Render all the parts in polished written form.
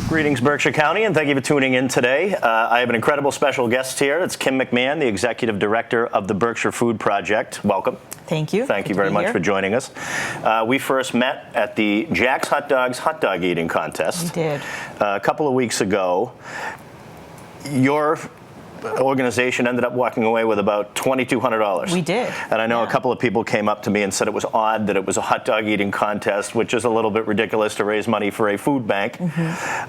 Greetings, Berkshire County, and thank you for tuning in today. I have an incredible special guest here. It's Kim McMahon, the Executive Director of the Berkshire Food Project. Welcome. Thank you. Thank you very much for joining us. We first met at the Jack's Hot Dogs hot dog eating contest. We did. A couple of weeks ago. Your organization ended up walking away with about $2,200. We did. And I know a couple of people came up to me and said it was odd that it was a hot dog eating contest, which is a little bit ridiculous to raise money for a food bank.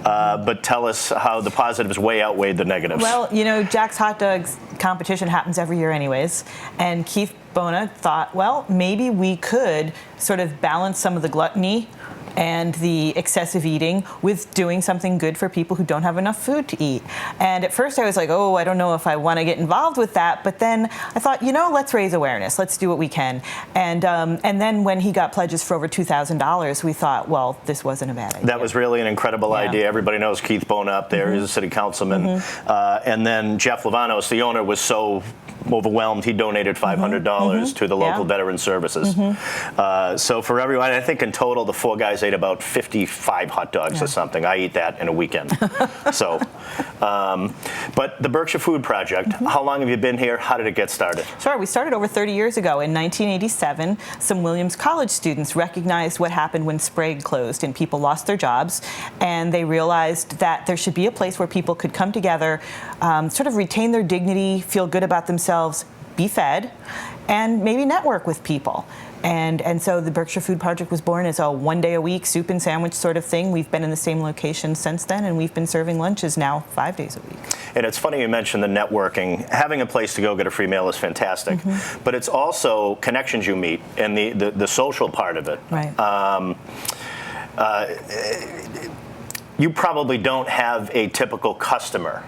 But tell us how the positives way outweighed the negatives. Well, you know, Jack's Hot Dogs competition happens every year anyways. And Keith Bona thought, well, maybe we could sort of balance some of the gluttony and the excessive eating with doing something good for people who don't have enough food to eat. And at first I was like, oh, I don't know if I want to get involved with that. But then I thought, you know, let's raise awareness. Let's do what we can. And then when he got pledges for over $2,000, we thought, well, this wasn't a bad idea. That was really an incredible idea. Everybody knows Keith Bona up there. He's a city councilman. And then Jeff Lavanos, the owner, was so overwhelmed, he donated $500 to the local veteran services. So for everyone, I think in total, the four guys ate about 55 hot dogs or something. I eat that in a weekend. So, but the Berkshire Food Project, how long have you been here? How did it get started? Sure, we started over 30 years ago. In 1987, some Williams College students recognized what happened when Sprague closed and people lost their jobs, and they realized that there should be a place where people could come together, sort of retain their dignity, feel good about themselves, be fed, and maybe network with people. And so the Berkshire Food Project was born as a one-day-a-week soup and sandwich sort of thing. We've been in the same location since then, and we've been serving lunches now 5 days a week. And it's funny you mentioned the networking. Having a place to go get a free meal is fantastic, but it's also connections you meet and the social part of it. Right. You probably don't have a typical customer.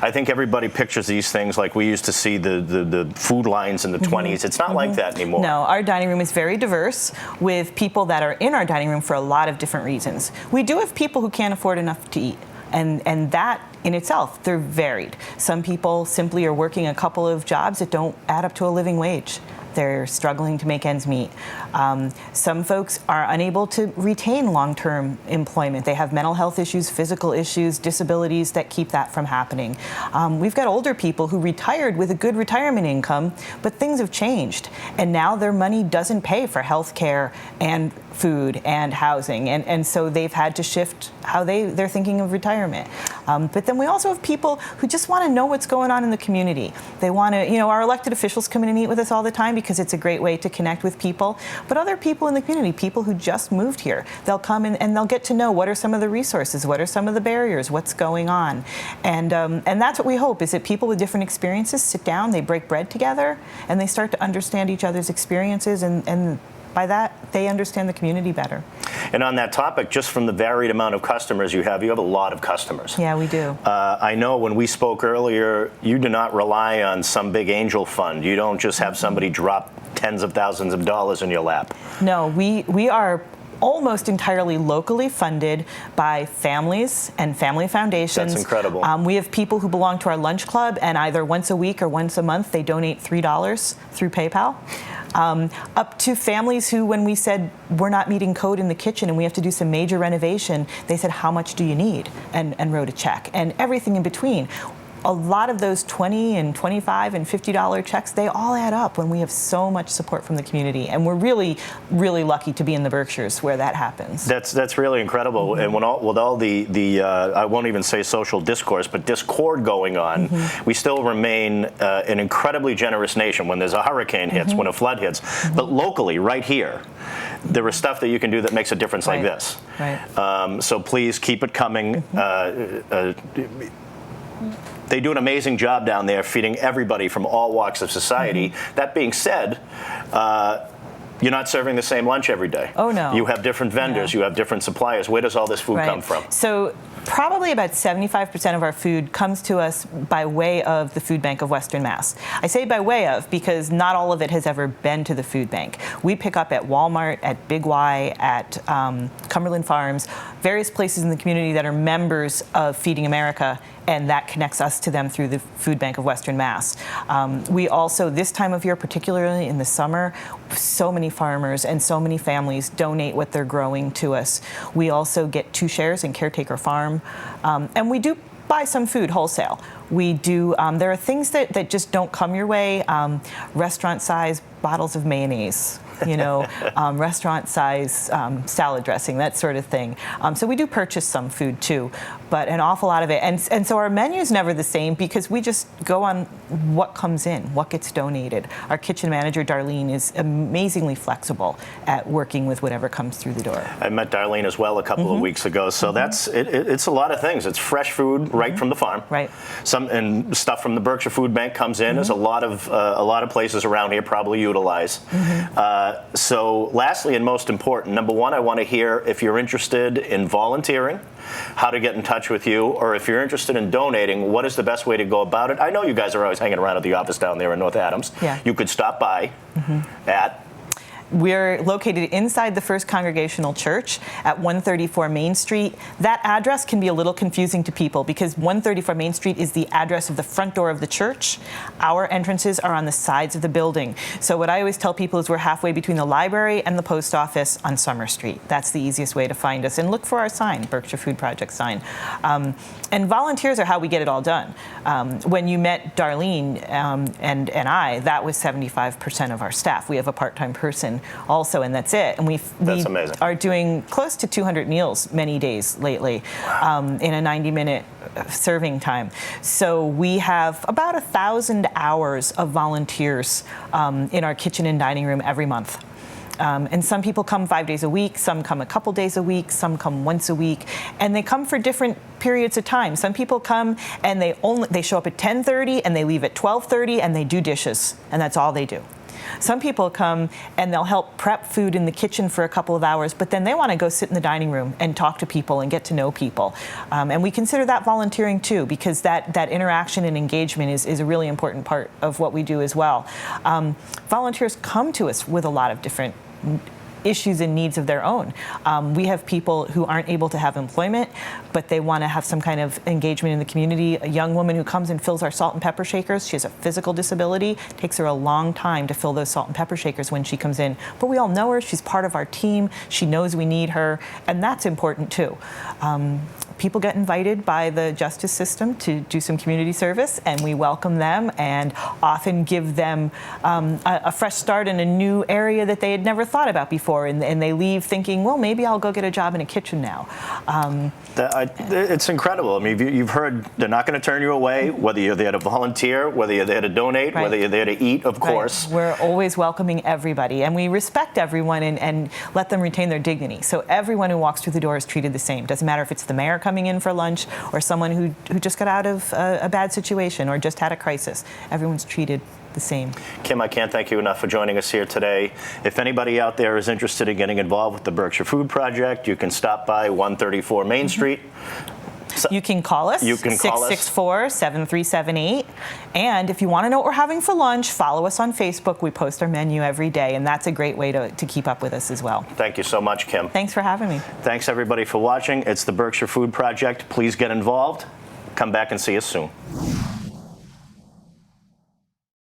I think everybody pictures these things like we used to see the food lines in the 20s. It's not like that anymore. No, our dining room is very diverse with people that are in our dining room for a lot of different reasons. We do have people who can't afford enough to eat. And that in itself, they're varied. Some people simply are working a couple of jobs that don't add up to a living wage. They're struggling to make ends meet. Some folks are unable to retain long-term employment. They have mental health issues, physical issues, disabilities that keep that from happening. We've got older people who retired with a good retirement income, but things have changed. And now their money doesn't pay for health care and food and housing. And so they've had to shift how they're thinking of retirement. But then we also have people who just want to know what's going on in the community. They want to, you know, our elected officials come in and eat with us all the time because it's a great way to connect with people. But other people in the community, people who just moved here, they'll come in and they'll get to know what are some of the resources, what are some of the barriers, what's going on. And that's what we hope, is that people with different experiences sit down, they break bread together, and they start to understand each other's experiences, and by that, they understand the community better. And on that topic, just from the varied amount of customers you have a lot of customers. Yeah, we do. I know when we spoke earlier, you do not rely on some big angel fund. You don't just have somebody drop tens of thousands of dollars in your lap. No, we are almost entirely locally funded by families and family foundations. That's incredible. We have people who belong to our lunch club, and either once a week or once a month, they donate $3 through PayPal. Up to families who, when we said we're not meeting code in the kitchen and we have to do some major renovation, they said, how much do you need? And wrote a check, and everything in between. A lot of those $20 and $25 and $50 checks, they all add up when we have so much support from the community. And we're really, really lucky to be in the Berkshires where that happens. That's really incredible. And with all the I won't even say social discourse, but discord going on, we still remain an incredibly generous nation when there's a hurricane hits, when a flood hits. But locally, right here, there is stuff that you can do that makes a difference like this. Right. So please keep it coming. They do an amazing job down there feeding everybody from all walks of society. That being said, you're not serving the same lunch every day. Oh, no. You have different vendors. You have different suppliers. Where does all this food come from? So probably about 75% of our food comes to us by way of the Food Bank of Western Mass. I say by way of because not all of it has ever been to the food bank. We pick up at Walmart, at Big Y, at Cumberland Farms, various places in the community that are members of Feeding America, and that connects us to them through the Food Bank of Western Mass. We also, this time of year, particularly in the summer, so many farmers and so many families donate what they're growing to us. We also get 2 shares in Caretaker Farms. farm, and we do buy some food wholesale. We do. There are things that just don't come your way. Restaurant-size bottles of mayonnaise, restaurant-size salad dressing, that sort of thing. So we do purchase some food too, but an awful lot of it. And so our menu's never the same because we just go on what comes in, what gets donated. Our kitchen manager, Darlene, is amazingly flexible at working with whatever comes through the door. I met Darlene as well a couple of weeks ago. So that's it's a lot of things. It's fresh food right from the farm. Right. And stuff from the Berkshire Food Bank comes in, as a lot of places around here probably utilize. So lastly, and most important, number one, I want to hear if you're interested in volunteering, how to get in touch with you, or if you're interested in donating, what is the best way to go about it? I know you guys are always hanging around at the office down there in North Adams. Yeah. You could stop by at... We're located inside the First Congregational Church at 134 Main Street. That address can be a little confusing to people because 134 Main Street is the address of the front door of the church. Our entrances are on the sides of the building. So what I always tell people is we're halfway between the library and the post office on Summer Street. That's the easiest way to find us. And look for our sign, Berkshire Food Project sign. And volunteers are how we get it all done. When you met Darlene and I, that was 75% of our staff. We have a part-time person also, and that's it. And we amazing. Are doing close to 200 meals many days lately in a 90-minute serving time. So we have about 1,000 hours of volunteers in our kitchen and dining room every month. And some people come 5 days a week, some come a couple days a week, some come once a week, and they come for different periods of time. Some people come and they show up at 10:30 and they leave at 12:30 and they do dishes, and that's all they do. Some people come and they'll help prep food in the kitchen for a couple of hours, but then they want to go sit in the dining room and talk to people and get to know people. And we consider that volunteering too, because that interaction and engagement is a really important part of what we do as well. Volunteers come to us with a lot of different issues and needs of their own. We have people who aren't able to have employment, but they want to have some kind of engagement in the community. A young woman who comes and fills our salt and pepper shakers, she has a physical disability. It takes her a long time to fill those salt and pepper shakers when she comes in. But we all know her, she's part of our team, she knows we need her, and that's important too. People get invited by the justice system to do some community service, and we welcome them and often give them a fresh start in a new area that they had never thought about before, and they leave thinking, well, maybe I'll go get a job in a kitchen now. It's incredible. I mean, you've heard they're not going to turn you away, whether you're there to volunteer, whether you're there to donate, whether you're there to eat, of course. We're always welcoming everybody, and we respect everyone and let them retain their dignity. So everyone who walks through the door is treated the same. Doesn't matter if it's the mayor coming in for lunch or someone who just got out of a bad situation or just had a crisis. Everyone's treated the same. Kim, I can't thank you enough for joining us here today. If anybody out there is interested in getting involved with the Berkshire Food Project, you can stop by 134 Main Street. So you can call us, 664-7378. And if you want to know what we're having for lunch, follow us on Facebook. We post our menu every day, and that's a great way to keep up with us as well. Thank you so much, Kim. Thanks for having me. Thanks, everybody, for watching. It's the Berkshire Food Project. Please get involved. Come back and see us soon.